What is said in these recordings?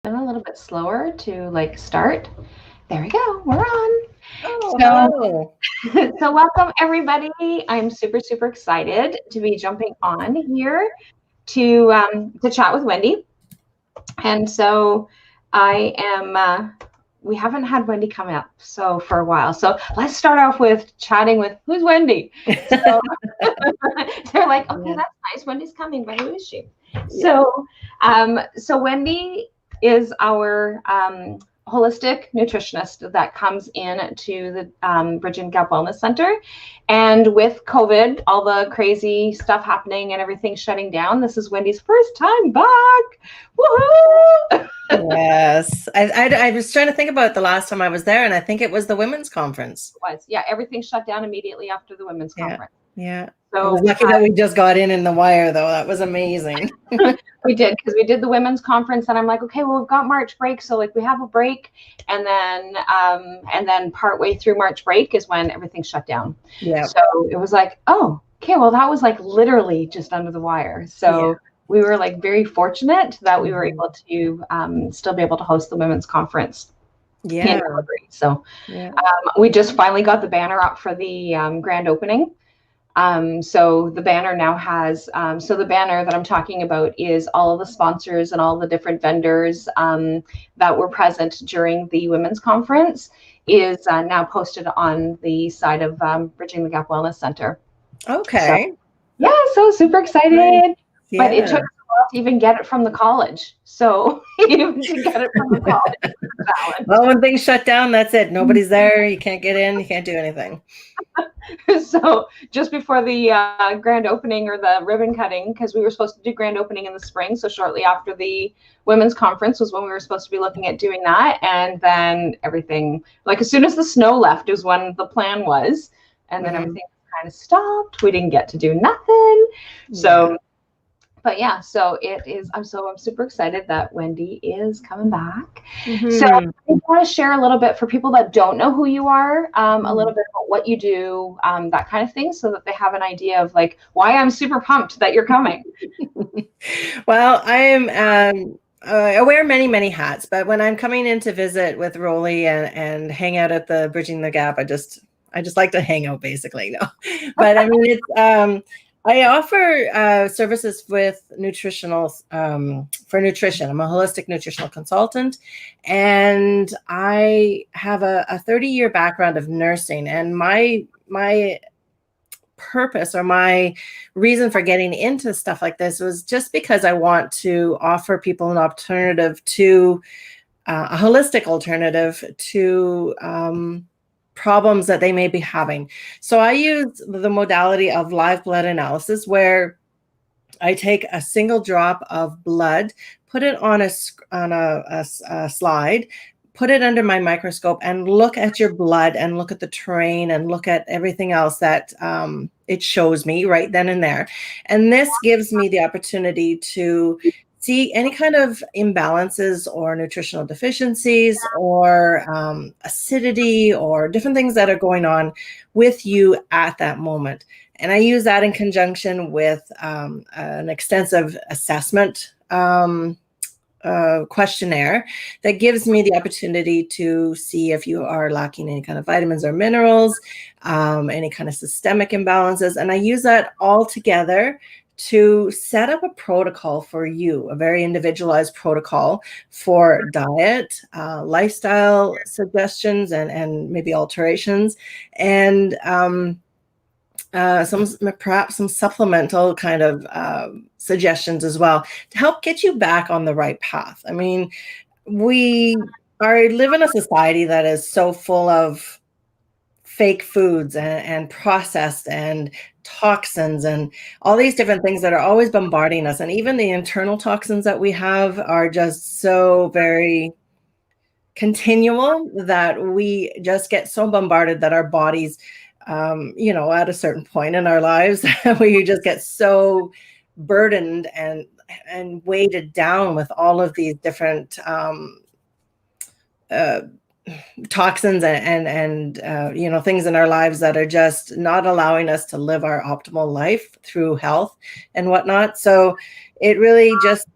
And a little bit slower to like start. There we go. We're on. Oh, So, hello. so welcome everybody. I'm super excited to be jumping on here to chat with Wendy. And so I am. We haven't had Wendy come up so for a while. So let's start off with chatting with who's Wendy. So they're like, okay, Yeah, that's nice. Wendy's coming, but who is she? yeah. So Wendy is our holistic nutritionist that comes in to the Bridge and Gap Wellness Center. And with COVID, all the crazy stuff happening and everything shutting down, this is Wendy's first time back. Woohoo! Yes. I was trying to think about the last time I was there, and I think it was the women's conference. Was yeah, everything shut down immediately after the women's Yeah, conference. yeah. It So was we lucky had that we just got in the wire, though. That was amazing. we did because we did the women's conference, and I'm like, okay, well, we've got March break, so like we have a break, and then partway through March break is when everything shut down. Yeah, So it was like, oh, okay, well, that was like literally just under the wire. yeah. So we were like very fortunate that we were Mhm. able to still be able to host the women's conference in Yeah, Calgary. So yeah. we just finally got the banner up for the grand opening. So the banner now has, so the banner that I'm talking about is all of the sponsors and all the different vendors that were present during the women's conference is now posted on the side of Bridging the Gap Wellness Center. So Okay. yeah, so super Nice. excited. But it took Yeah. us a while to even get it from the college. So even to get it from the college was a challenge. Well, when things shut down, that's it. Nobody's there. You can't get in. You can't do anything. So just before the grand opening or the ribbon cutting, because we were supposed to do grand opening in the spring, so shortly after the women's conference was when we were supposed to be looking at doing that, and then everything, like as soon as the snow left is when the plan was, and then Mhm. everything kind of stopped. We didn't get to do nothing. Yeah. So but yeah, so it is. I'm super excited that Wendy is coming back. So Mhm. I want to share a little bit for people that don't know who you are, a little Mhm. bit about what you do, that kind of thing, so that they have an idea of like why I'm super pumped that you're coming. Well, I am I wear many hats, but when I'm coming in to visit with Rollie and hang out at the Bridging the Gap, I just like to hang out basically. No, but I mean it's I offer services with nutritional for nutrition. I'm a holistic nutritional consultant, and I have a 30-year background of nursing, and my purpose or my reason for getting into stuff like this was just because I want to offer people an alternative to a holistic alternative to problems that they may be having. So I use the modality of live blood analysis where I take a single drop of blood, put it on a slide, put it under my microscope, and look at your blood and look at the terrain and look at everything else that it shows me right then and there. And this gives me the opportunity to see any kind of imbalances or nutritional deficiencies or acidity or different things that are going on with you at that moment. And I use that in conjunction with an extensive assessment questionnaire that gives me the opportunity to see if you are lacking any kind of vitamins or minerals, any kind of systemic imbalances. And I use that all together to set up a protocol for you, a very individualized protocol for diet, lifestyle suggestions, and maybe alterations. And some perhaps some supplemental kind of suggestions as well to help get you back on the right path. I mean, we live in a society that is so full of fake foods and processed and toxins and all these different things that are always bombarding us. And even the internal toxins that we have are just so very continual that we just get so bombarded that our bodies at a certain point in our lives we just get so burdened and weighted down with all of these different uh, toxins and things in our lives that are just not allowing us to live our optimal life through health and whatnot. So it really just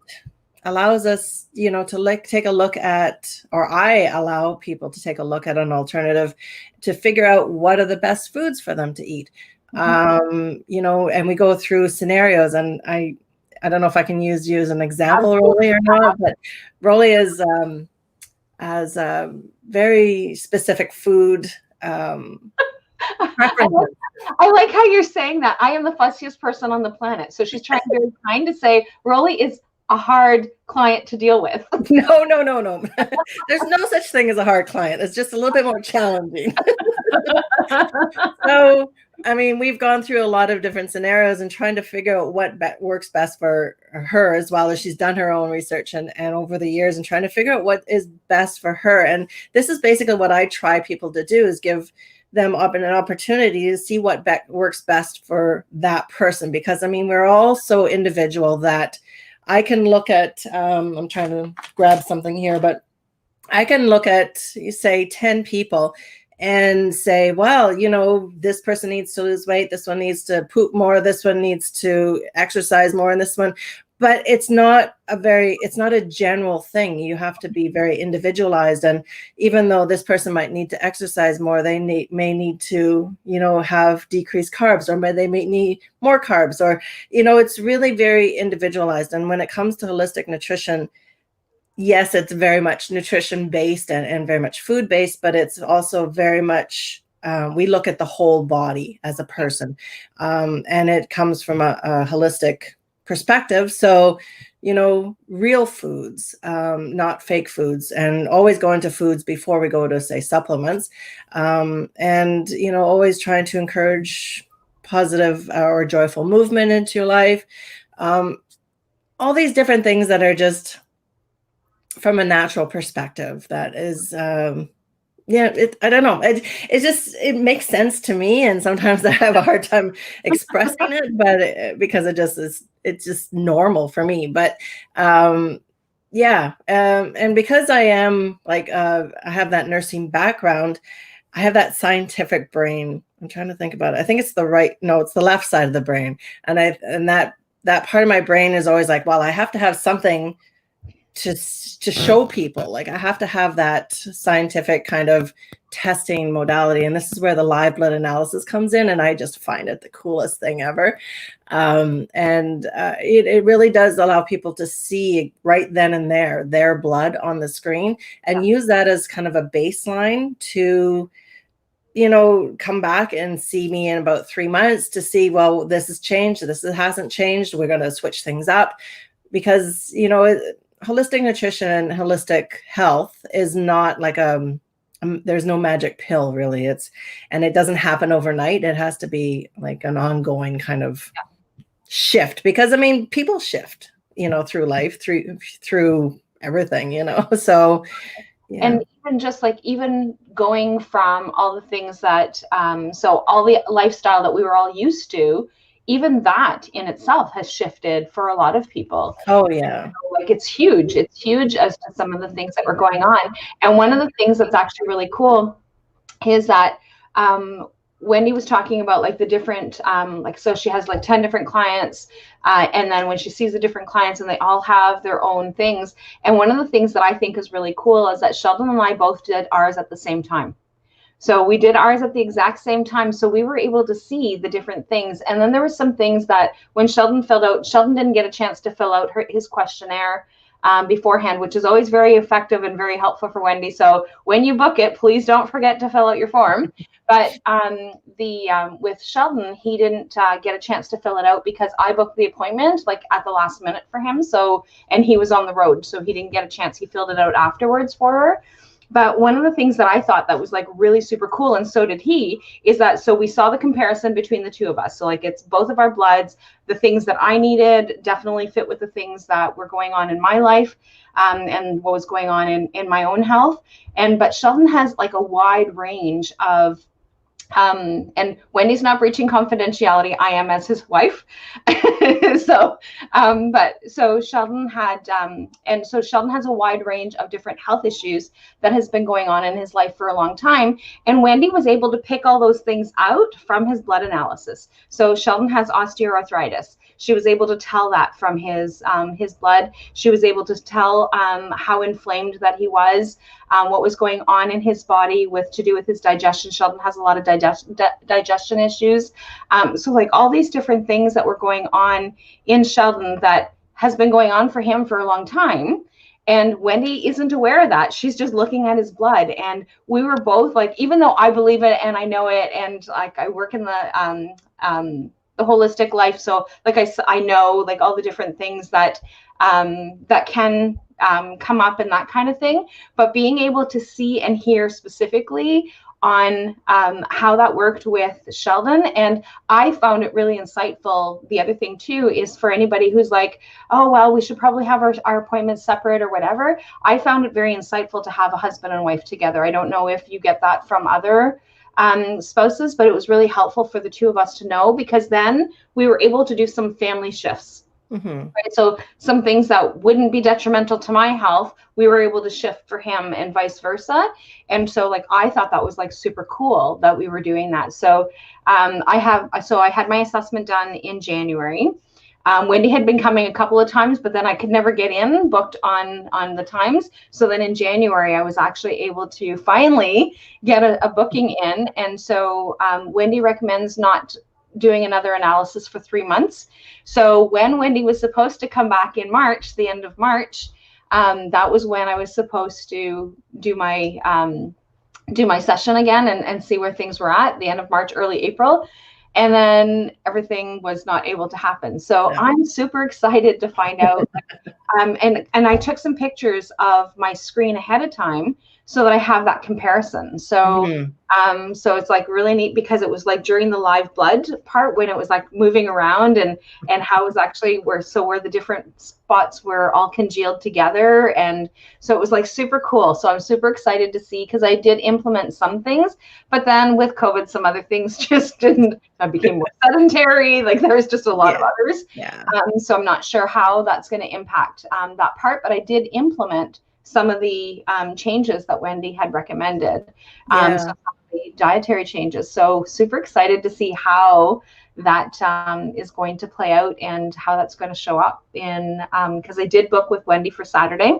allows us, to take a look at, or I allow people to take a look at an alternative to figure out what are the best foods for them to eat. And we go through scenarios, and I don't know if I can use you as an example, Rollie, or not, but Rollie is has a very specific food preferences. I like how you're saying that. I am the fussiest person on the planet. So she's trying very kind to say Rollie is a hard client to deal with. No. There's no such thing as a hard client. It's just a little bit more challenging. So, I mean, we've gone through a lot of different scenarios and trying to figure out what works best for her, as well as she's done her own research and over the years, and trying to figure out what is best for her. And this is basically what I try people to do, is give them up an opportunity to see what works best for that person. Because, I mean, we're all so individual that I can look at, I'm trying to grab something here, but I can look at, say, 10 people and say, well, this person needs to lose weight, this one needs to poop more, this one needs to exercise more, and this one. But it's not a general thing. You have to be very individualized. And even though this person might need to exercise more, they may need to, have decreased carbs, or they may need more carbs, or, it's really very individualized. And when it comes to holistic nutrition, yes, it's very much nutrition based and very much food based, but it's also very much, we look at the whole body as a person. And it comes from a holistic perspective. So, real foods, not fake foods, and always go into foods before we go to, say, supplements. And, always trying to encourage positive or joyful movement into your life. All these different things that are just from a natural perspective. That is, I don't know. It makes sense to me, and sometimes I have a hard time expressing it, but because it's just normal for me. But and because I am I have that nursing background, I have that scientific brain. I'm trying to think about it. I think it's it's the left side of the brain, and that part of my brain is always like, well, I have to have something to show people. I have to have that scientific kind of testing modality. And this is where the live blood analysis comes in. And I just find it the coolest thing ever. It really does allow people to see right then and there their blood on the screen, and use that as kind of a baseline to, come back and see me in about 3 months to see, well, this has changed, this hasn't changed, we're going to switch things up. Because, holistic nutrition and holistic health is not like there's no magic pill, really. And it doesn't happen overnight. It has to be like an ongoing kind of shift, because, I mean, people shift, through life, through everything, so. Yeah. And even just even going from all the things that, so all the lifestyle that we were all used to, even that in itself has shifted for a lot of people. Oh yeah. It's huge. It's huge as to some of the things that were going on. And one of the things that's actually really cool is that Wendy was talking about the different, so she has 10 different clients. And then when she sees the different clients, and they all have their own things. And one of the things that I think is really cool is that Sheldon and I both did ours at the same time. So we did ours at the exact same time. So we were able to see the different things. And then there were some things that when Sheldon didn't get a chance to fill out his questionnaire beforehand, which is always very effective and very helpful for Wendy. So when you book it, please don't forget to fill out your form. But with Sheldon, he didn't get a chance to fill it out because I booked the appointment at the last minute for him. So, and he was on the road, so he didn't get a chance. He filled it out afterwards for her. But one of the things that I thought that was really super cool, and so did he, is that, so we saw the comparison between the two of us. So it's both of our bloods, the things that I needed definitely fit with the things that were going on in my life, and what was going on in my own health. But Sheldon has a wide range of, and Wendy's not breaching confidentiality. I am as his wife. So Sheldon had, and so Sheldon has a wide range of different health issues that has been going on in his life for a long time. And Wendy was able to pick all those things out from his blood analysis. So Sheldon has osteoarthritis. She was able to tell that from his blood. She was able to tell how inflamed that he was, what was going on in his body to do with his digestion. Sheldon has a lot of digestion issues. So like all these different things that were going on in Sheldon that has been going on for him for a long time. And Wendy isn't aware of that. She's just looking at his blood. And we were both like, even though I believe it and I know it, and like I work in the holistic life. So like I know like all the different things that that can come up and that kind of thing. But being able to see and hear specifically on how that worked with Sheldon. And I found it really insightful. The other thing too is for anybody who's like, oh, well, we should probably have our appointments separate or whatever. I found it very insightful to have a husband and wife together. I don't know if you get that from other spouses, but it was really helpful for the two of us to know, because then we were able to do some family shifts. Right? So some things that wouldn't be detrimental to my health, we were able to shift for him and vice versa. And so like, I thought that was like super cool that we were doing that. So I had my assessment done in January. Wendy had been coming a couple of times, but then I could never get booked on the times. So then in January, I was actually able to finally get a booking in. And so Wendy recommends not doing another analysis for 3 months. So when Wendy was supposed to come back in March, the end of March, that was when I was supposed to do my session again and see where things were at the end of March, early April. And then everything was not able to happen. So I'm super excited to find out. And I took some pictures of my screen ahead of time so that I have that comparison. So so it's like really neat, because it was like during the live blood part when it was like moving around and how it was actually where the different spots were all congealed together. And so it was like super cool. So I'm super excited to see, because I did implement some things, but then with COVID, some other things just didn't. I became more sedentary. Like there was just a lot of others. So I'm not sure how that's going to impact that part, but I did implement some of the changes that Wendy had recommended. So some of the dietary changes. So super excited to see how that is going to play out and how that's going to show up in, because I did book with Wendy for Saturday.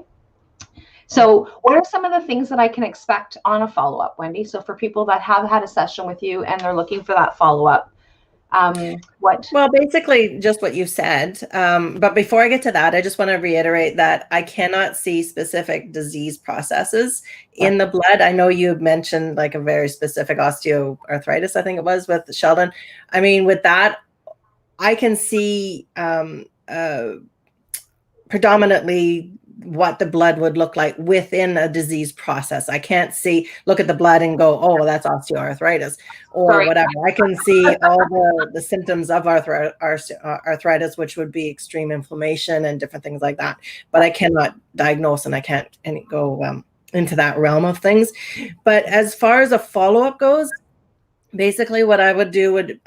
So what are some of the things that I can expect on a follow-up, Wendy? So for people that have had a session with you and they're looking for that follow-up, Well, basically just what you said. But before I get to that, I just want to reiterate that I cannot see specific disease processes in the blood. I know you mentioned like a very specific osteoarthritis, I think it was, with Sheldon. I mean, with that, I can see predominantly what the blood would look like within a disease process. I can't look at the blood and go, oh, well, that's osteoarthritis or whatever. I can see all the symptoms of arthritis, which would be extreme inflammation and different things like that. But I cannot diagnose, and I can't go into that realm of things. But as far as a follow-up goes, basically what I would do would,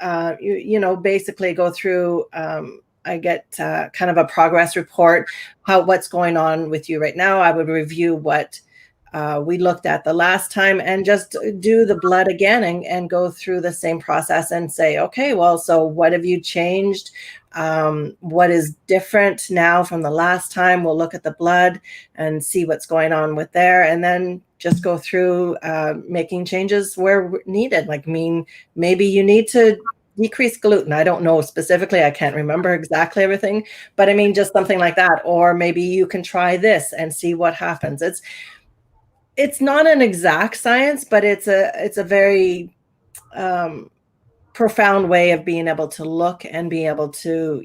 basically go through, I get kind of a progress report, what's going on with you right now. I would review what we looked at the last time and just do the blood again and go through the same process and say, okay, well, so what have you changed? What is different now from the last time? We'll look at the blood and see what's going on with there, and then just go through making changes where needed. Like, maybe you need to decrease gluten. I don't know specifically. I can't remember exactly everything, but I mean, just something like that. Or maybe you can try this and see what happens. It's not an exact science, but it's a very profound way of being able to look and be able to,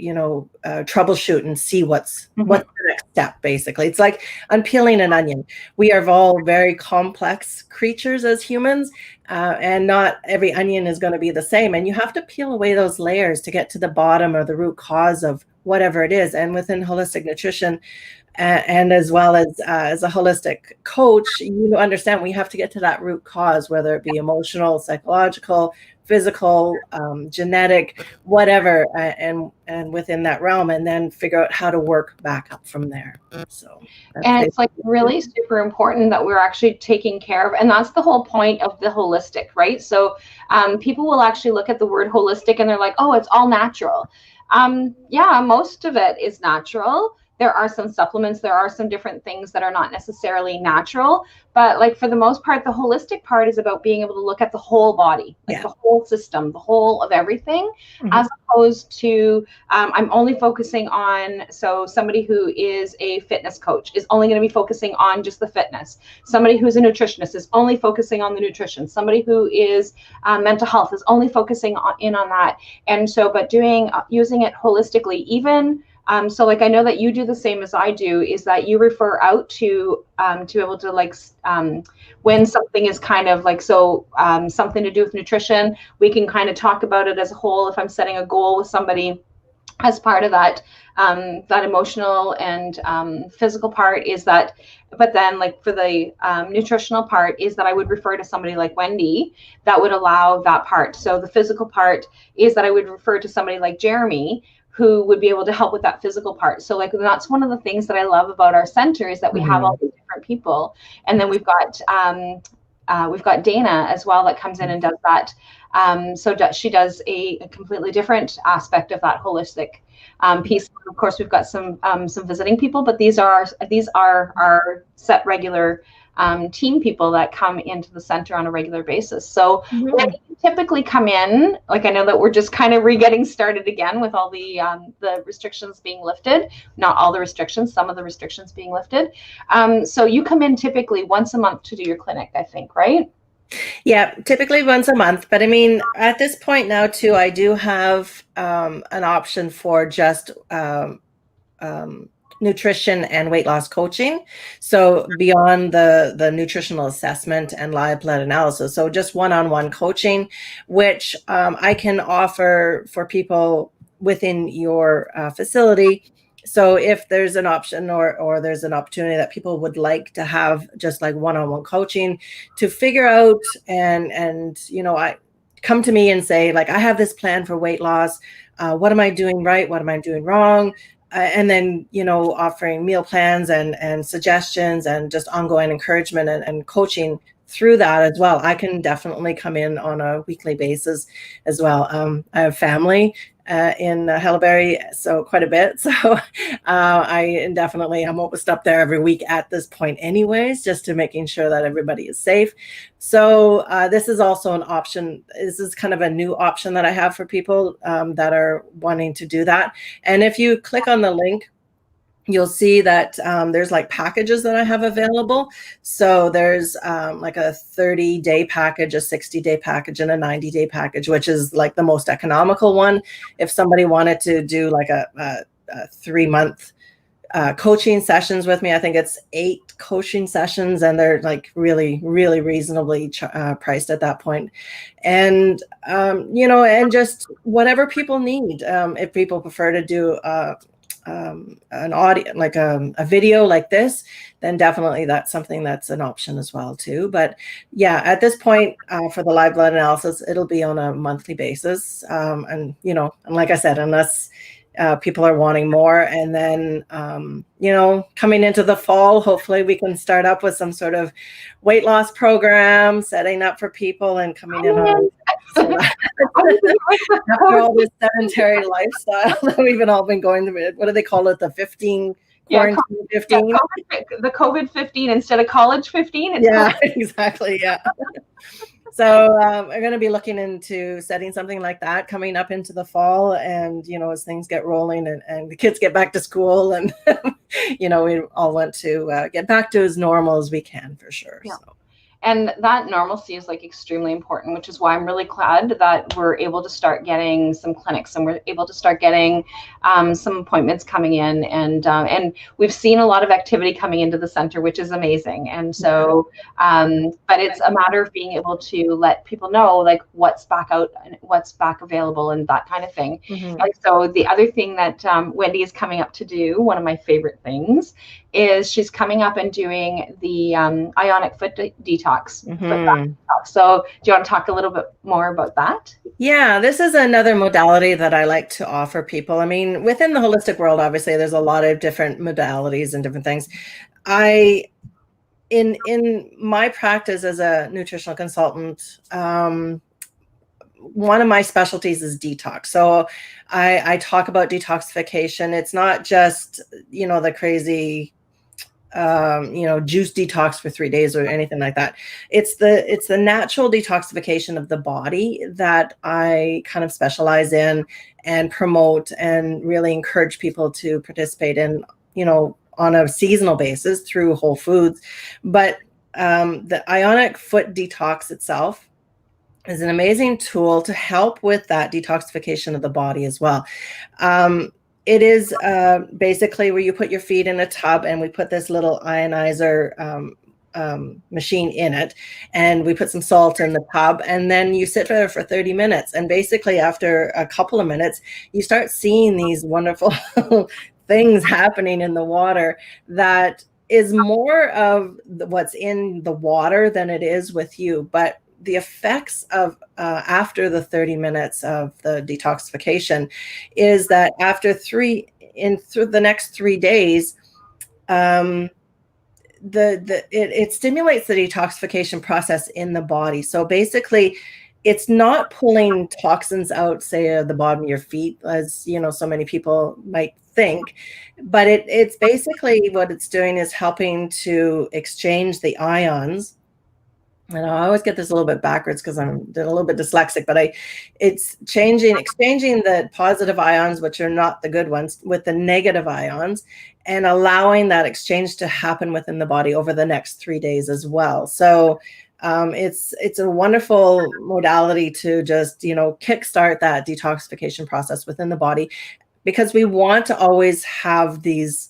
troubleshoot and see what's the next step. Basically, it's like unpeeling an onion. We are all very complex creatures as humans, and not every onion is going to be the same. And you have to peel away those layers to get to the bottom or the root cause of whatever it is. And within holistic nutrition, and as well as a holistic coach, you understand we have to get to that root cause, whether it be emotional, psychological, physical, genetic, whatever, and within that realm, and then figure out how to work back up from there. So and it's like really super important that we're actually taking care of, and that's the whole point of the holistic, right? So people will actually look at the word holistic and they're like, oh, it's all natural. Yeah, most of it is natural. There are some supplements, there are some different things that are not necessarily natural, but like for the most part, the holistic part is about being able to look at the whole body, like the whole system, the whole of everything, as opposed to I'm only focusing on, so somebody who is a fitness coach is only going to be focusing on just the fitness. Somebody who's a nutritionist is only focusing on the nutrition. Somebody who is mental health is only focusing in on that. And so, but using it holistically, even so like I know that you do the same as I do, is that you refer out to be able to like when something is kind of like something to do with nutrition, we can kind of talk about it as a whole. If I'm setting a goal with somebody as part of that that emotional and physical part is that, but then like for the nutritional part is that I would refer to somebody like Wendy that would allow that part. So the physical part is that I would refer to somebody like Jeremy who would be able to help with that physical part. So like that's one of the things that I love about our center is that we have all these different people, and then we've got Dana as well that comes in and does that. So she does a completely different aspect of that holistic piece. Of course, we've got some visiting people, but these are our set regular team people that come into the center on a regular basis. So when you typically come in, like I know that we're just kind of getting started again with all the restrictions being lifted, not all the restrictions, some of the restrictions being lifted. So you come in typically once a month to do your clinic, I think, right? Yeah, typically once a month. But I mean, at this point now too, I do have an option for just nutrition and weight loss coaching. So beyond the nutritional assessment and live blood analysis, so just one-on-one coaching, which I can offer for people within your facility. So if there's an option or there's an opportunity that people would like to have just like one-on-one coaching to figure out and I come to me and say like, I have this plan for weight loss. What am I doing right? What am I doing wrong? And then, offering meal plans and suggestions and just ongoing encouragement and coaching through that as well. I can definitely come in on a weekly basis as well. I have family in Haileybury, so quite a bit. So I'm almost up there every week at this point anyways, just to making sure that everybody is safe. So this is also an option. This is kind of a new option that I have for people that are wanting to do that. And if you click on the link, you'll see that there's like packages that I have available. So there's like a 30-day package, a 60-day package, and a 90-day package, which is like the most economical one. If somebody wanted to do like a 3-month coaching sessions with me, I think it's 8 coaching sessions, and they're like really, really reasonably priced at that point. And, and just whatever people need. If people prefer to do an audio, like a video like this, then definitely that's something that's an option as well too. But yeah, at this point for the live blood analysis, it'll be on a monthly basis. And like I said, unless people are wanting more, and then coming into the fall, hopefully we can start up with some sort of weight loss program, setting up for people and coming in on after all this sedentary lifestyle that we've all been going through. What do they call it? The 15 quarantine 15? Yeah, the COVID 15 instead of college 15. Yeah, exactly. Yeah. So we're going to be looking into setting something like that coming up into the fall, and as things get rolling and the kids get back to school, and we all want to get back to as normal as we can, for sure. Yeah. So. And that normalcy is like extremely important, which is why I'm really glad that we're able to start getting some clinics, and we're able to start getting some appointments coming in, and we've seen a lot of activity coming into the center, which is amazing. And so, but it's a matter of being able to let people know like what's back out and what's back available and that kind of thing. And so the other thing that Wendy is coming up to do, one of my favorite things, is she's coming up and doing the Ionic foot detox. So do you want to talk a little bit more about that? Yeah, this is another modality that I like to offer people. I mean, within the holistic world, obviously, there's a lot of different modalities and different things. In my practice as a nutritional consultant, one of my specialties is detox. So I talk about detoxification. It's not just, the crazy juice detox for 3 days or anything like that. It's the natural detoxification of the body that I kind of specialize in and promote and really encourage people to participate in, on a seasonal basis through whole foods. But the Ionic foot detox itself is an amazing tool to help with that detoxification of the body as well. It is basically where you put your feet in a tub, and we put this little ionizer machine in it, and we put some salt in the tub, and then you sit there for 30 minutes. And basically after a couple of minutes, you start seeing these wonderful things happening in the water that is more of what's in the water than it is with you. But the effects of after the 30 minutes of the detoxification is that through the next 3 days, it stimulates the detoxification process in the body. So basically, it's not pulling toxins out, say, at the bottom of your feet, as so many people might think, but it's basically what it's doing is helping to exchange the ions. And I always get this a little bit backwards because I'm a little bit dyslexic, but it's exchanging the positive ions, which are not the good ones, with the negative ions, and allowing that exchange to happen within the body over the next 3 days as well. So it's a wonderful modality to just, kickstart that detoxification process within the body, because we want to always have these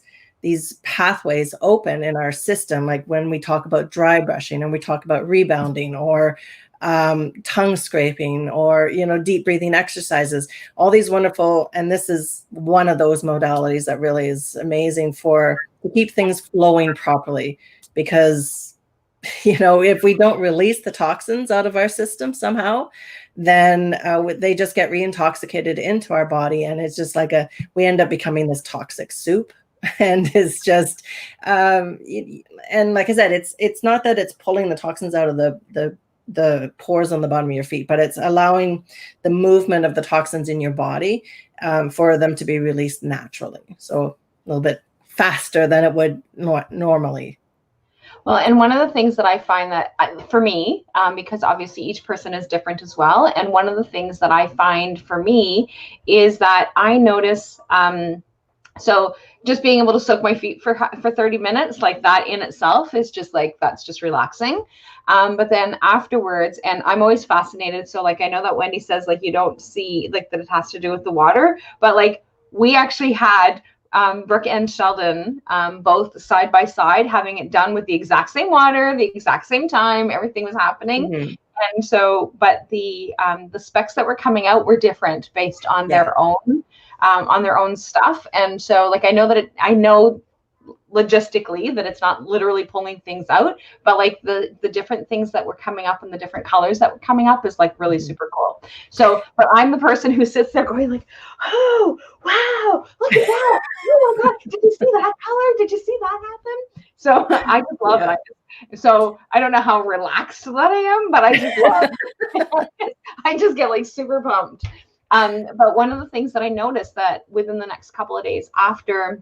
pathways open in our system. Like when we talk about dry brushing, and we talk about rebounding, or tongue scraping, or, deep breathing exercises, all these wonderful, and this is one of those modalities that really is amazing to keep things flowing properly. Because, if we don't release the toxins out of our system somehow, then they just get reintoxicated into our body. And it's just we end up becoming this toxic soup. And it's just, and like I said, it's not that it's pulling the toxins out of the pores on the bottom of your feet, but it's allowing the movement of the toxins in your body for them to be released naturally. So a little bit faster than it would normally. Well, and one of the things that I find that for me, because obviously each person is different as well, and one of the things that I find for me is that I notice, so just being able to soak my feet for 30 minutes, like that in itself is just that's just relaxing. But then afterwards, and I'm always fascinated. So I know that Wendy says you don't see that it has to do with the water, but we actually had Brooke and Sheldon both side by side having it done with the exact same water, the exact same time, everything was happening. Mm-hmm. And so, but the specs that were coming out were different based on their own stuff. And so I know logistically that it's not literally pulling things out, but the different things that were coming up and the different colors that were coming up is really super cool. So, but I'm the person who sits there going oh, wow, look at that. Oh my God, did you see that color? Did you see that happen? So I just love it. So I don't know how relaxed that I am, but I just love it. I just get super pumped. But one of the things that I noticed that within the next couple of days after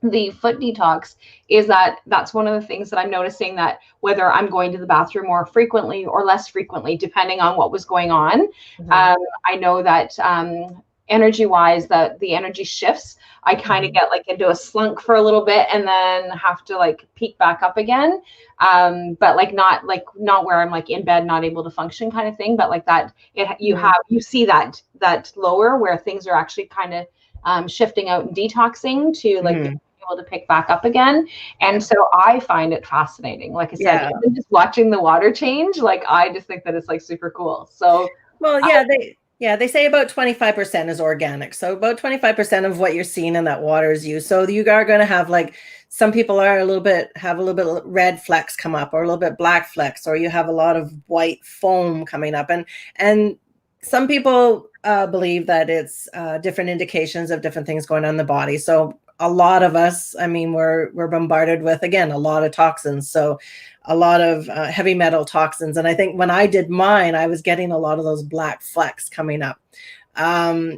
the foot detox is that's one of the things that I'm noticing, that whether I'm going to the bathroom more frequently or less frequently, depending on what was going on. Mm-hmm. I know that energy wise, that the energy shifts. I kind of get like into a slunk for a little bit and then have to like peak back up again. But like not where I'm like in bed, not able to function kind of thing, but like that you see that lower where things are actually kind of shifting out and detoxing to like being able to pick back up again. And so I find it fascinating. Like I said, even just watching the water change, like I just think that it's like super cool. So well, they say about 25% is organic. So about 25% of what you're seeing in that water is you. So you are going to have like, some people have a little bit of red flecks come up, or a little bit black flecks, or you have a lot of white foam coming up. And some people believe that it's different indications of different things going on in the body. So a lot of us, I mean, we're bombarded with, again, a lot of toxins. So a lot of heavy metal toxins. And I think when I did mine, I was getting a lot of those black flecks coming up.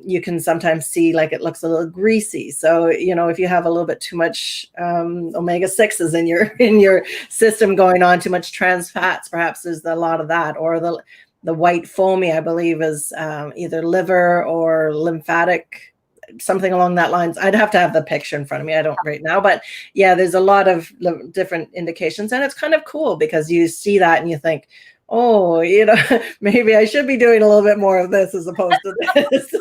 You can sometimes see like it looks a little greasy. So, you know, if you have a little bit too much omega-6s in your system going on, too much trans fats, perhaps there's a lot of that. Or the white foamy, I believe, is either liver or lymphatic, something along that lines. I'd have to have the picture in front of me. I don't right now, but yeah, there's a lot of different indications, and it's kind of cool because you see that and you think, oh, you know, maybe I should be doing a little bit more of this as opposed to this.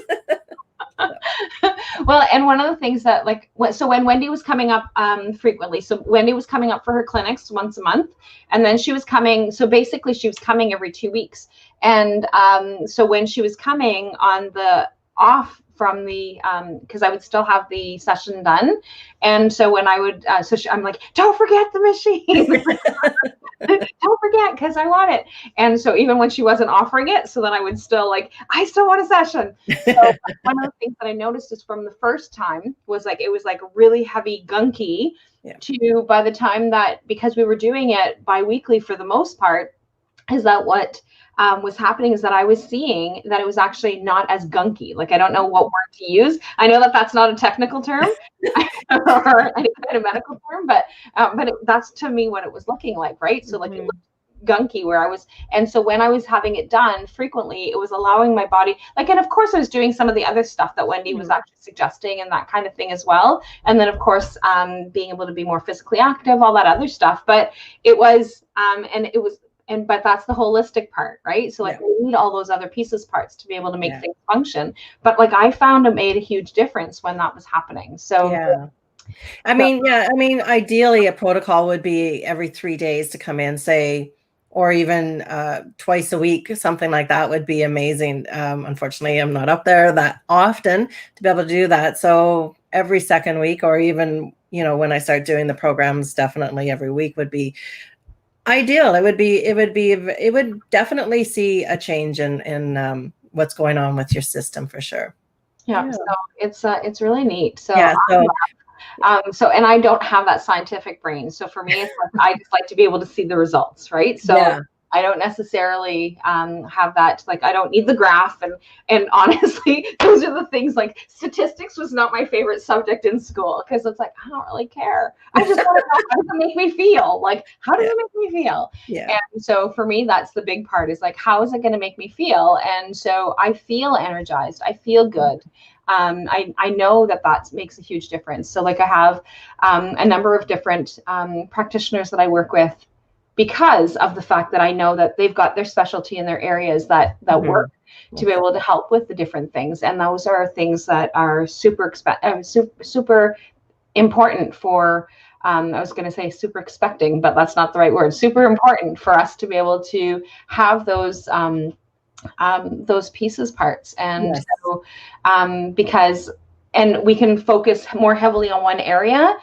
Well, and one of the things that so when Wendy was coming up frequently, so Wendy was coming up for her clinics once a month, and then she was coming, so basically she was coming every 2 weeks. And so when she was coming on the off from the because I would still have the session done, and so when I would I'm like, don't forget the machine. Don't forget, because I want it. And so even when she wasn't offering it, so then I would still like, I still want a session. So one of the things that I noticed is from the first time was like, it was like really heavy gunky to by the time that, because we were doing it bi-weekly for the most part, is that what was happening is that I was seeing that it was actually not as gunky. Like, I don't know what word to use. I know that that's not a technical term or any kind of medical term, but that's to me what it was looking like, right? So like it looked gunky where I was, and so when I was having it done frequently, it was allowing my body, like, and of course I was doing some of the other stuff that Wendy was actually suggesting and that kind of thing as well. And then of course, being able to be more physically active, all that other stuff. But it was, but that's the holistic part, right? So like we need all those other parts to be able to make things function. But like I found it made a huge difference when that was happening. So I mean, ideally a protocol would be every 3 days to come in, say, or even twice a week, something like that would be amazing. Unfortunately, I'm not up there that often to be able to do that. So every second week, or even, you know, when I start doing the programs, definitely every week would be ideal. It would definitely see a change in what's going on with your system for sure. Yeah. So it's really neat. So so and I don't have that scientific brain. So for me, it's like, I just like to be able to see the results, right? So I don't necessarily have that, like, I don't need the graph. And honestly, those are the things, like statistics was not my favorite subject in school, because it's like, I don't really care. I just want to know, how does it make me feel? Like, how does it make me feel? And so for me, that's the big part, is like, how is it going to make me feel? And so I feel energized. I feel good. I know that makes a huge difference. So like I have a number of different practitioners that I work with, because of the fact that I know that they've got their specialty in their areas that work to be able to help with the different things. And those are things that are super important for, I was going to say super expecting, but that's not the right word. Super important for us to be able to have those pieces parts. And so because we can focus more heavily on one area,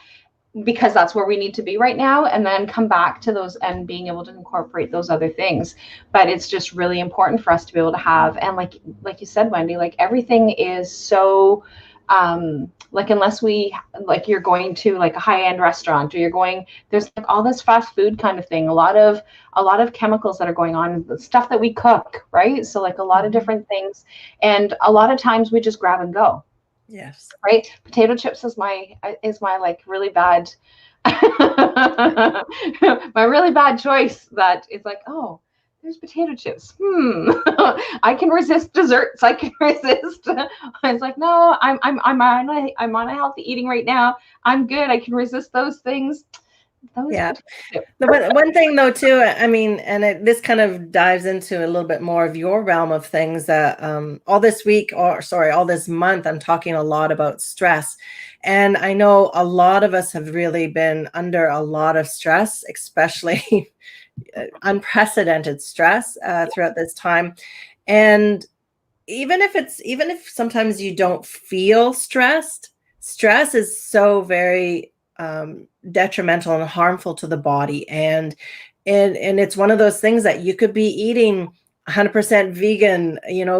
because that's where we need to be right now, and then come back to those and being able to incorporate those other things. But it's just really important for us to be able to have, and like you said, Wendy, like everything is so like, unless you're going to like a high-end restaurant, or there's like all this fast food kind of thing, a lot of chemicals that are going on, the stuff that we cook, right? So like a lot of different things, and a lot of times we just grab and go. Yes. Right. Potato chips is my like really bad, my really bad choice. That it's like, oh, there's potato chips. I can resist desserts. I can resist. I was like, no, I'm on a healthy eating right now. I'm good. I can resist those things. Yeah. The one thing though too, I mean, and this kind of dives into a little bit more of your realm of things that all this week, or sorry, all this month, I'm talking a lot about stress. And I know a lot of us have really been under a lot of stress, especially unprecedented stress throughout this time. And even if sometimes you don't feel stressed, stress is so very detrimental and harmful to the body. And it's one of those things that you could be eating 100% vegan,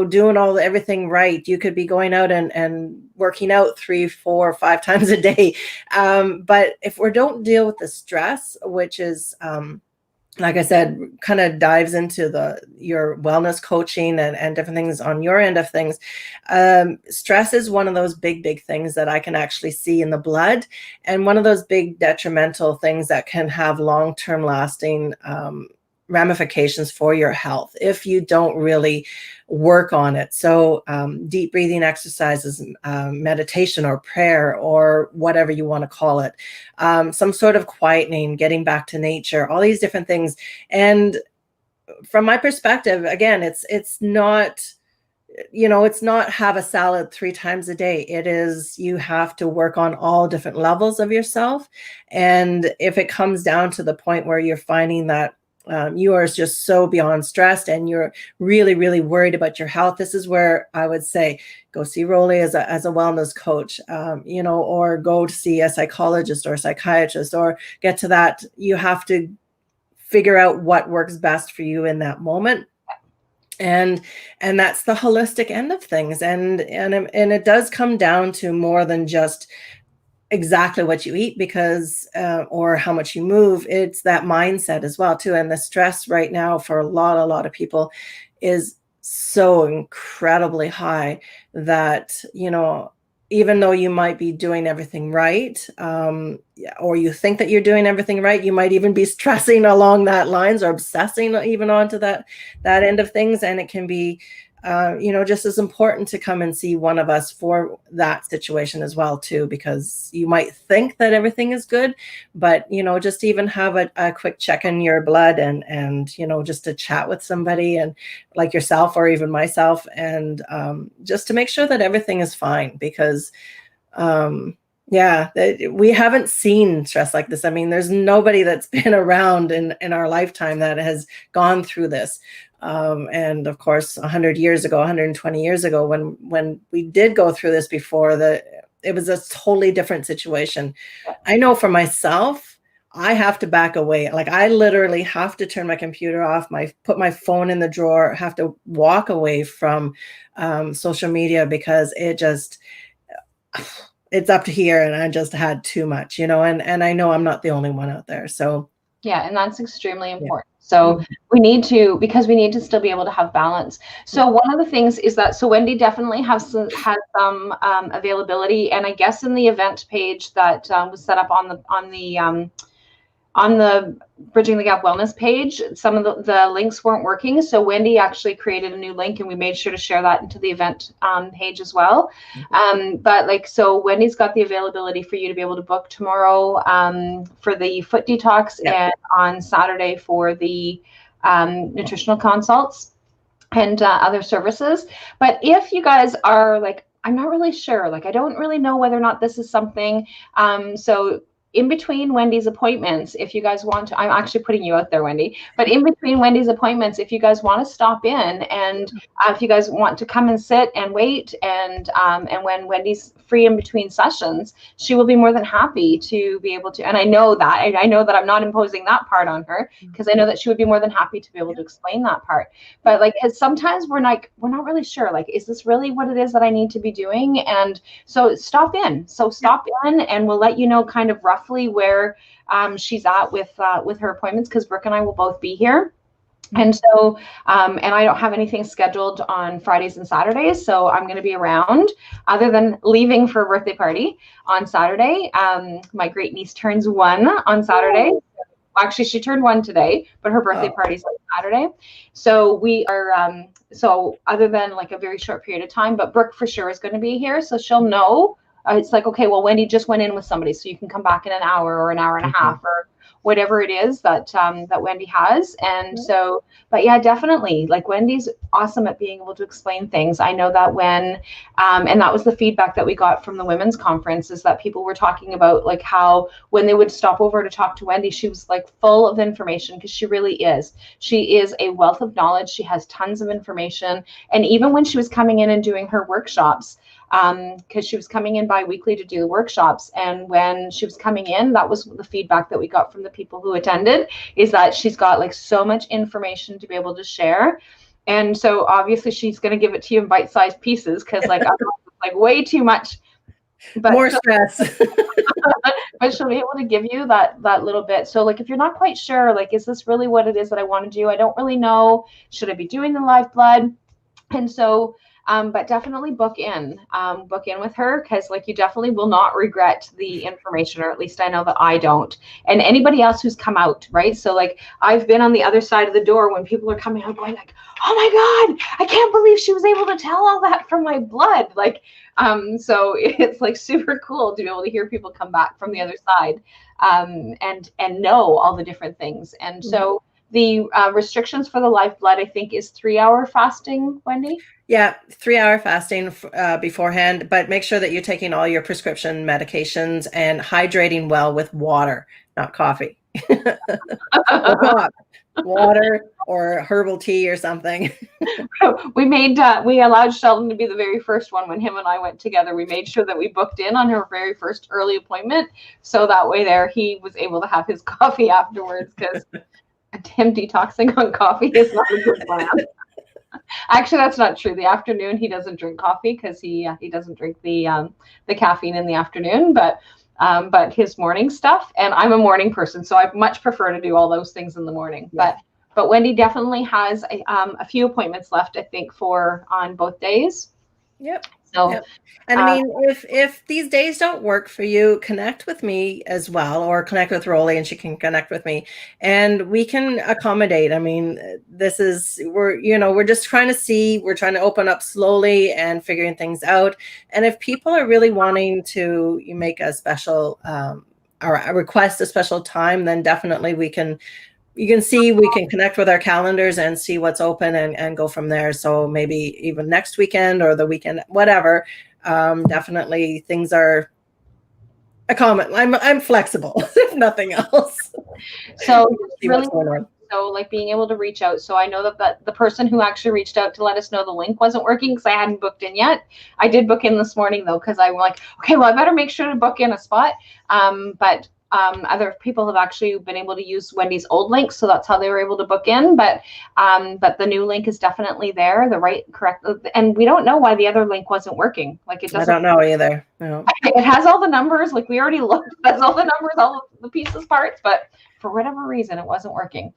doing everything right. You could be going out and working out 3, 4, 5 times a day. But if we don't deal with the stress, which is, like I said, kind of dives into your wellness coaching and different things on your end of things. Stress is one of those big things that I can actually see in the blood, and one of those big detrimental things that can have long-term lasting ramifications for your health if you don't really work on it. So deep breathing exercises, meditation or prayer or whatever you want to call it, some sort of quietening, getting back to nature, all these different things. And from my perspective, again, it's not, it's not have a salad 3 times a day. It is, you have to work on all different levels of yourself. And if it comes down to the point where you're finding that you are just so beyond stressed and you're really, really worried about your health, this is where I would say, go see Rollie as a wellness coach, or go to see a psychologist or a psychiatrist, or get to that. You have to figure out what works best for you in that moment. And that's the holistic end of things. And it does come down to more than just exactly what you eat, because or how much you move. It's that mindset as well too. And the stress right now for a lot of people is so incredibly high that, even though you might be doing everything right, or you think that you're doing everything right, you might even be stressing along that lines or obsessing even onto that end of things. And it can be just as important to come and see one of us for that situation as well too, because you might think that everything is good, but just even have a quick check in your blood and just to chat with somebody, and like yourself or even myself, and just to make sure that everything is fine, because we haven't seen stress like this. I mean, there's nobody that's been around in our lifetime that has gone through this. And of course, 100 years ago, 120 years ago, when we did go through this before, it was a totally different situation. I know for myself, I have to back away. Like, I literally have to turn my computer off, put my phone in the drawer, have to walk away from social media, because it's up to here, and I just had too much, and I know I'm not the only one out there. So yeah, and that's extremely important. So we need to still be able to have balance. So one of the things is that, so Wendy definitely has some availability, and I guess in the event page that was set up on the Bridging the Gap Wellness page, some of the links weren't working. So Wendy actually created a new link, and we made sure to share that into the event page as well. So Wendy's got the availability for you to be able to book tomorrow for the foot detox, and on Saturday for the nutritional consults and other services. But if you guys are like, I'm not really sure, like, I don't really know whether or not this is something, so in between Wendy's appointments, if you guys want to, I'm actually putting you out there, Wendy, but in between Wendy's appointments, if you guys want to stop in, and if you guys want to come and sit and wait, and when Wendy's free in between sessions, she will be more than happy to be able to, and I know that I'm not imposing that part on her, because I know that she would be more than happy to be able to explain that part. But like, sometimes we're not really sure, like, is this really what it is that I need to be doing? And so stop in, and we'll let you know kind of roughly where she's at with her appointments, because Brooke and I will both be here. And so, and I don't have anything scheduled on Fridays and Saturdays, so I'm going to be around, other than leaving for a birthday party on Saturday. My great niece turns 1 on Saturday. Actually, she turned 1 today, but her birthday party's on Saturday. So we are, so other than like a very short period of time, but Brooke for sure is going to be here. So she'll know. It's like, okay, well, Wendy just went in with somebody, so you can come back in an hour or an hour and a half or whatever it is that that Wendy has. And so, but yeah, definitely, like Wendy's awesome at being able to explain things. I know that when, and that was the feedback that we got from the women's conference, is that people were talking about like how when they would stop over to talk to Wendy, she was like full of information, because she really is. She is a wealth of knowledge. She has tons of information. And even when she was coming in and doing her workshops, because she was coming in bi-weekly to do the workshops, and when she was coming in, that was the feedback that we got from the people who attended, is that she's got like so much information to be able to share. And so obviously she's going to give it to you in bite-sized pieces, because like otherwise it's like way too much, but more stress. but she'll be able to give you that little bit. So like if you're not quite sure, like, is this really what it is that I want to do? I don't really know. Should I be doing the live blood? And so but definitely book in with her, because like you definitely will not regret the information, or at least I know that I don't. And anybody else who's come out, right? So like I've been on the other side of the door when people are coming out going like, oh my God, I can't believe she was able to tell all that from my blood. Like, so it's like super cool to be able to hear people come back from the other side and know all the different things. And so the restrictions for the live blood, I think, is 3-hour fasting, Wendy? Yeah, 3-hour fasting beforehand, but make sure that you're taking all your prescription medications and hydrating well with water, not coffee. Water or herbal tea or something. We allowed Sheldon to be the very first one when him and I went together. We made sure that we booked in on her very first early appointment, so that way there he was able to have his coffee afterwards, because him detoxing on coffee is not a good plan. Actually, that's not true. The afternoon he doesn't drink coffee, because he doesn't drink the caffeine in the afternoon, but his morning stuff. And I'm a morning person, so I much prefer to do all those things in the morning. Yeah. But Wendy definitely has a few appointments left, I think, on both days. Yep. So, and I mean, if these days don't work for you, connect with me as well, or connect with Rollie and she can connect with me, and we can accommodate. I mean, we're just trying to see, we're trying to open up slowly and figuring things out. And if people are really wanting to make a special or request a special time, then definitely we can connect with our calendars and see what's open and go from there. So maybe even next weekend or the weekend, whatever. Definitely things are I'm flexible, if nothing else. So really, so like being able to reach out. So I know that the person who actually reached out to let us know the link wasn't working, because I hadn't booked in yet. I did book in this morning though, because I'm like, okay, well, I better make sure to book in a spot. But other people have actually been able to use Wendy's old link, so that's how they were able to book in. But the new link is definitely there, correct. And we don't know why the other link wasn't working. Like it doesn't. I don't know either. No. It has all the numbers, like we already looked. It has all the numbers, all the pieces, parts, but for whatever reason, it wasn't working.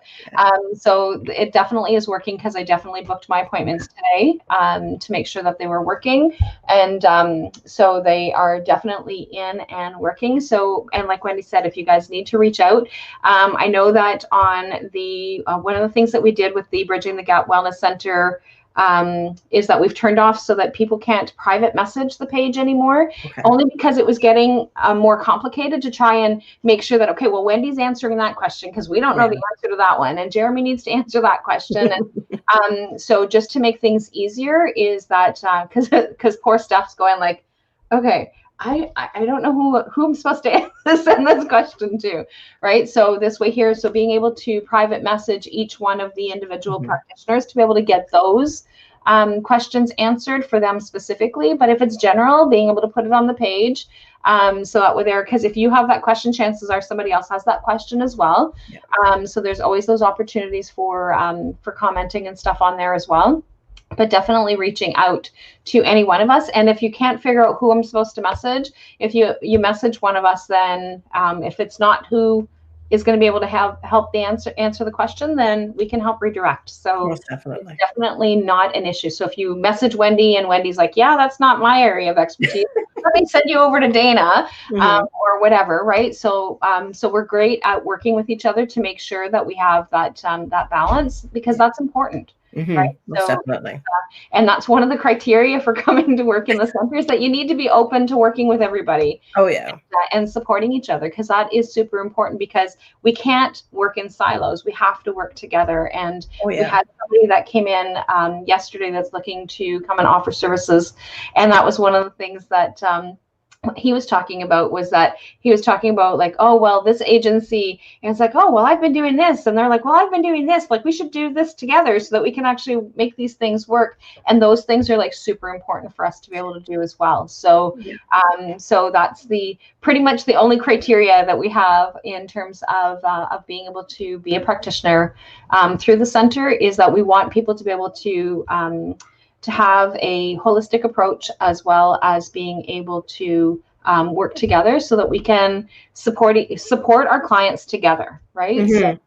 So it definitely is working, because I definitely booked my appointments today to make sure that they were working. And so they are definitely in and working. So, and like Wendy said, if you guys need to reach out, I know that on the one of the things that we did with the Bridging the Gap Wellness Center is that we've turned off so that people can't private message the page anymore, only because it was getting more complicated to try and make sure that, okay, well, Wendy's answering that question because we don't know the answer to that one, and Jeremy needs to answer that question. And so just to make things easier is that, because poor Steph's going like, okay, I don't know who I'm supposed to send this question to, right? So this way here, so being able to private message each one of the individual practitioners to be able to get those questions answered for them specifically. But if it's general, being able to put it on the page, so that way there, because if you have that question, chances are somebody else has that question as well. So there's always those opportunities for commenting and stuff on there as well. But definitely reaching out to any one of us. And if you can't figure out who I'm supposed to message, if you message one of us, then if it's not who is going to be able to help the answer the question, then we can help redirect. So Most definitely. it's definitely not an issue. So if you message Wendy and Wendy's like, yeah, that's not my area of expertise, let me send you over to Dana, or whatever, right? So so we're great at working with each other to make sure that we have that that balance, because that's important. Right. Most So definitely. And that's one of the criteria for coming to work in the center, is that you need to be open to working with everybody. Oh yeah. And supporting each other, because that is super important, because we can't work in silos. We have to work together. And we had somebody that came in yesterday that's looking to come and offer services. And that was one of the things that he was talking about, was that he was talking about like, oh, well, this agency, and it's like, oh, well, I've been doing this, and they're like, well, I've been doing this, like we should do this together so that we can actually make these things work. And those things are like super important for us to be able to do as well. So so that's pretty much the only criteria that we have in terms of being able to be a practitioner through the center, is that we want people to be able to have a holistic approach, as well as being able to work together so that we can support our clients together, right? So,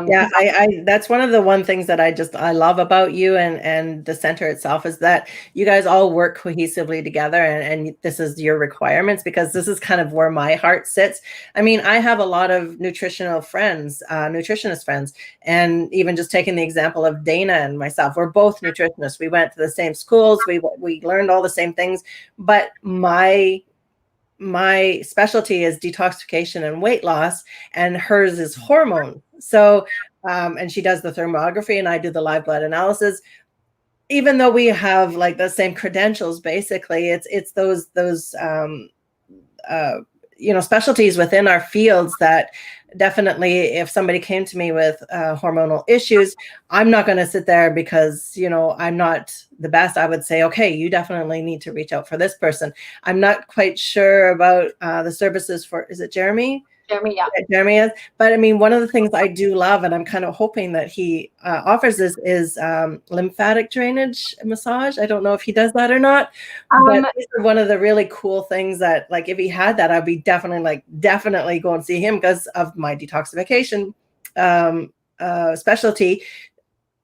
yeah, I that's one of the things that I love about you and the center itself, is that you guys all work cohesively together, and this is your requirements, because this is kind of where my heart sits. I mean, I have a lot of nutritionist friends, and even just taking the example of Dana and myself, we're both nutritionists. We went to the same schools, we learned all the same things, but my specialty is detoxification and weight loss, and hers is hormone. So, and she does the thermography and I do the live blood analysis. Even though we have like the same credentials, basically, it's those specialties within our fields that definitely, if somebody came to me with hormonal issues, I'm not going to sit there because, I'm not the best. I would say, okay, you definitely need to reach out for this person. I'm not quite sure about the services for, is it Jeremy? Jeremy, yeah. Jeremy is. But I mean, one of the things I do love, and I'm kind of hoping that he offers this, is lymphatic drainage massage. I don't know if he does that or not, but these are one of the really cool things that, like, if he had that, I'd be definitely go and see him, because of my detoxification specialty.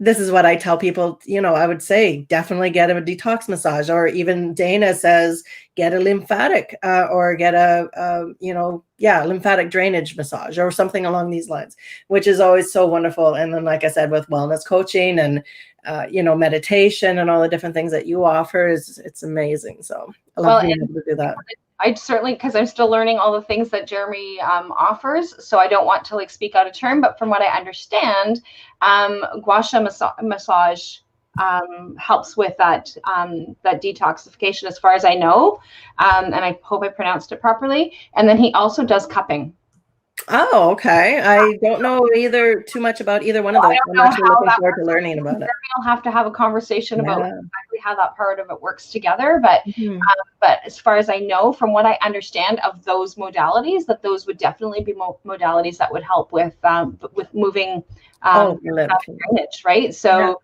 This is what I tell people, I would say, definitely get a detox massage, or even Dana says, get a lymphatic or get a lymphatic drainage massage, or something along these lines, which is always so wonderful. And then, like I said, with wellness coaching and, meditation and all the different things that you offer, it's amazing. So I love being able to do that. I certainly, because I'm still learning all the things that Jeremy offers, so I don't want to speak out of turn, but from what I understand, gua sha massage helps with that detoxification, as far as I know, and I hope I pronounced it properly. And then he also does cupping. Oh, okay. I don't know too much about either one of those. I'm actually looking forward to learning about it. We'll have to have a conversation about exactly how that part of it works together. But but as far as I know, from what I understand of those modalities, that those would definitely be modalities that would help with moving drainage, right? So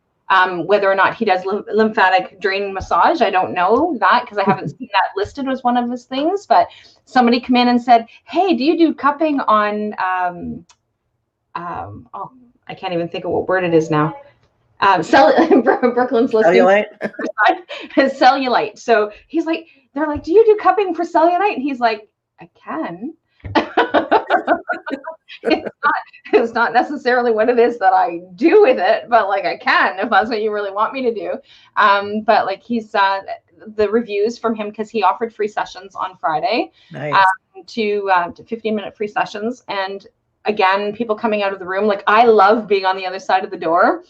whether or not he does lymphatic drain massage, I don't know that, because I haven't seen that listed as one of his things. But somebody come in and said, hey, do you do cupping on I can't even think of what word it is now. Brooklyn's listening. Cellulite. So he's like, they're like, do you do cupping for cellulite? And he's like, I can. It's not necessarily what it is that I do with it, but like I can, if that's what you really want me to do. But like he's the reviews from him, because he offered free sessions on Friday, to 15-minute free sessions. And again, people coming out of the room, like, I love being on the other side of the door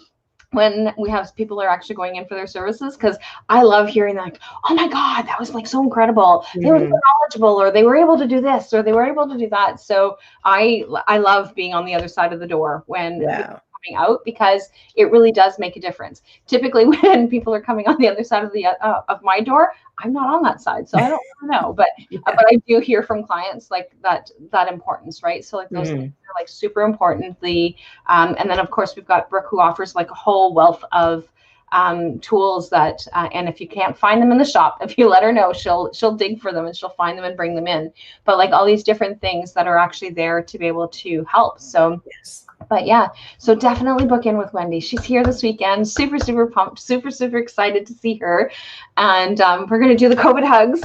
when we have people are actually going in for their services, because I love hearing like, oh my God, that was like so incredible. They were so knowledgeable, or they were able to do this, or they were able to do that. So I love being on the other side of the door when coming out, because it really does make a difference. Typically when people are coming on the other side of my door, I'm not on that side, so I don't know. But but I do hear from clients like that importance, right? So like those things are like super important. And then of course we've got Brooke, who offers like a whole wealth of tools that, and if you can't find them in the shop, if you let her know, she'll dig for them and she'll find them and bring them in. But like all these different things that are actually there to be able to help. So, but yeah, so definitely book in with Wendy. She's here this weekend. Super, super pumped. Super, super excited to see her. And we're going to do the COVID hugs.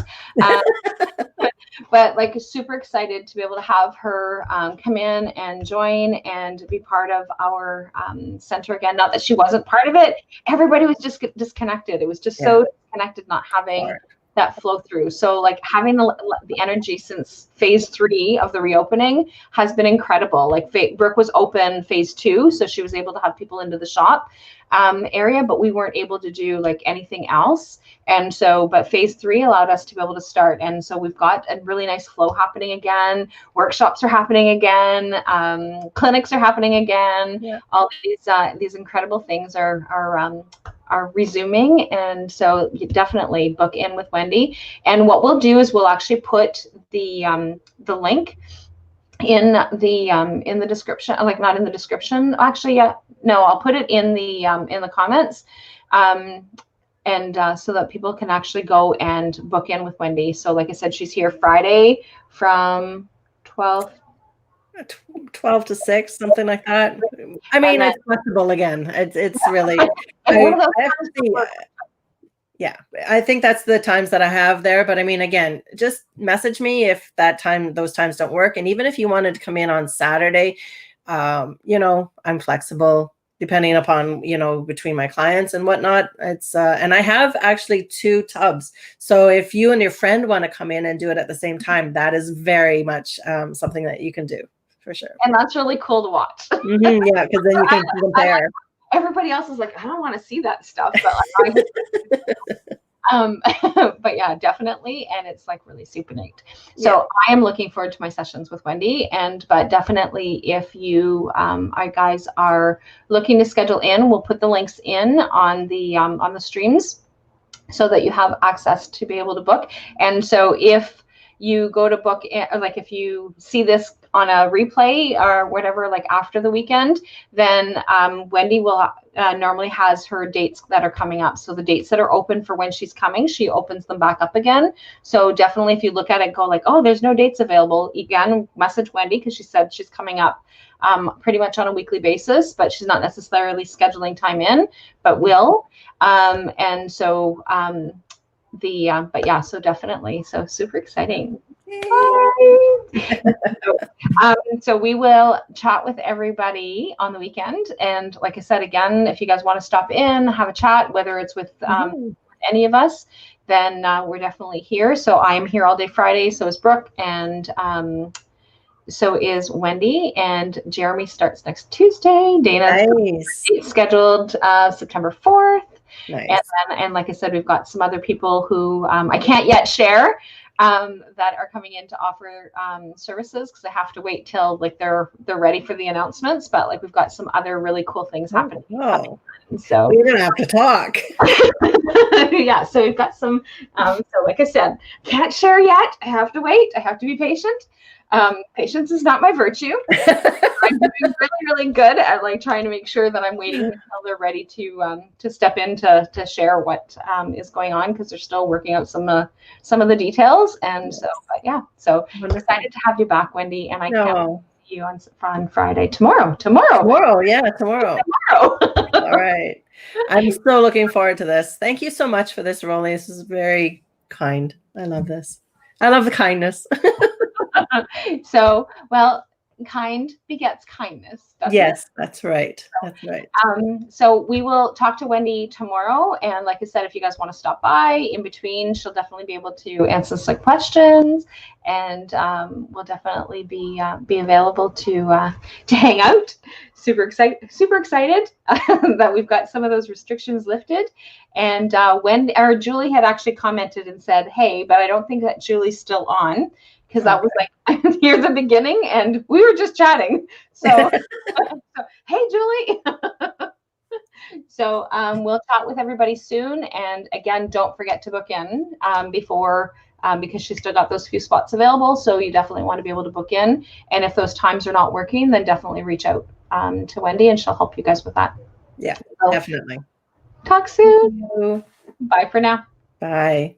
But like super excited to be able to have her come in and join and be part of our center again. Not that she wasn't part of it. Everybody was just disconnected. It was just so disconnected, not having that flow through. So like having the energy since phase 3 of the reopening has been incredible. Like Brooke was open phase 2, so she was able to have people into the shop area, but we weren't able to do like anything else. And so, but phase 3 allowed us to be able to start. And so we've got a really nice flow happening again. Workshops are happening again. Clinics are happening again. Yeah. All these incredible things are resuming. And so you definitely book in with Wendy. And what we'll do is we'll actually put the link in the description, like not in the description, actually, no, I'll put it in the comments. And so that people can actually go and book in with Wendy. So like I said, she's here Friday from 12 to 6, something like that. I mean, it's flexible again. It's really, yeah, I think that's the times that I have there. But I mean, again, just message me if those times don't work. And even if you wanted to come in on Saturday, I'm flexible depending upon, between my clients and whatnot. It's, and I have actually 2 tubs. So if you and your friend want to come in and do it at the same time, that is very much something that you can do for sure. And that's really cool to watch. Mm-hmm, yeah, because then you can compare. Everybody else is like, I don't want to see that stuff, but but yeah, definitely. And it's like really super neat. So I am looking forward to my sessions with Wendy, but definitely if you guys are looking to schedule in, we'll put the links in on the streams so that you have access to be able to book. And so if you go to book, or like if you see this on a replay or whatever, like after the weekend, then Wendy will normally has her dates that are coming up. So the dates that are open for when she's coming, she opens them back up again. So definitely if you look at it, go like, oh, there's no dates available. Again, message Wendy because she said she's coming up pretty much on a weekly basis, but she's not necessarily scheduling time in, but will. And so but yeah, so definitely, so super exciting. So we will chat with everybody on the weekend, and like I said, again, if you guys want to stop in, have a chat, whether it's with any of us, then we're definitely here. So I am here all day Friday, so is Brooke, and so is Wendy, and Jeremy starts next Tuesday. Dana's scheduled September 4th. Nice. And like I said, we've got some other people who I can't yet share that are coming in to offer services because I have to wait till like they're ready for the announcements. But like we've got some other really cool things happening. Oh. So we're gonna have to talk. Yeah. So we've got some. So like I said, can't share yet. I have to wait. I have to be patient. Patience is not my virtue. I'm doing really, really good at like trying to make sure that I'm waiting until they're ready to step in to share what is going on because they're still working out some of the details. And so, but yeah, so excited to have you back, Wendy. And I can't see you on Friday tomorrow. Yeah, tomorrow. All right. I'm still looking forward to this. Thank you so much for this, Rollie. This is very kind. I love this. I love the kindness. So, well, kind begets kindness. Yes, that's right. That's right. So we will talk to Wendy tomorrow. And like I said, if you guys want to stop by in between, she'll definitely be able to answer some questions, and we'll definitely be available to hang out. Super excited that we've got some of those restrictions lifted. And Julie had actually commented and said, hey, but I don't think that Julie's still on. Because that was like near the beginning, and we were just chatting. So, hey, Julie. So we'll chat with everybody soon. And again, don't forget to book in before, because she's still got those few spots available. So you definitely want to be able to book in. And if those times are not working, then definitely reach out to Wendy, and she'll help you guys with that. Yeah, definitely. Talk soon. Thank you. Bye for now. Bye.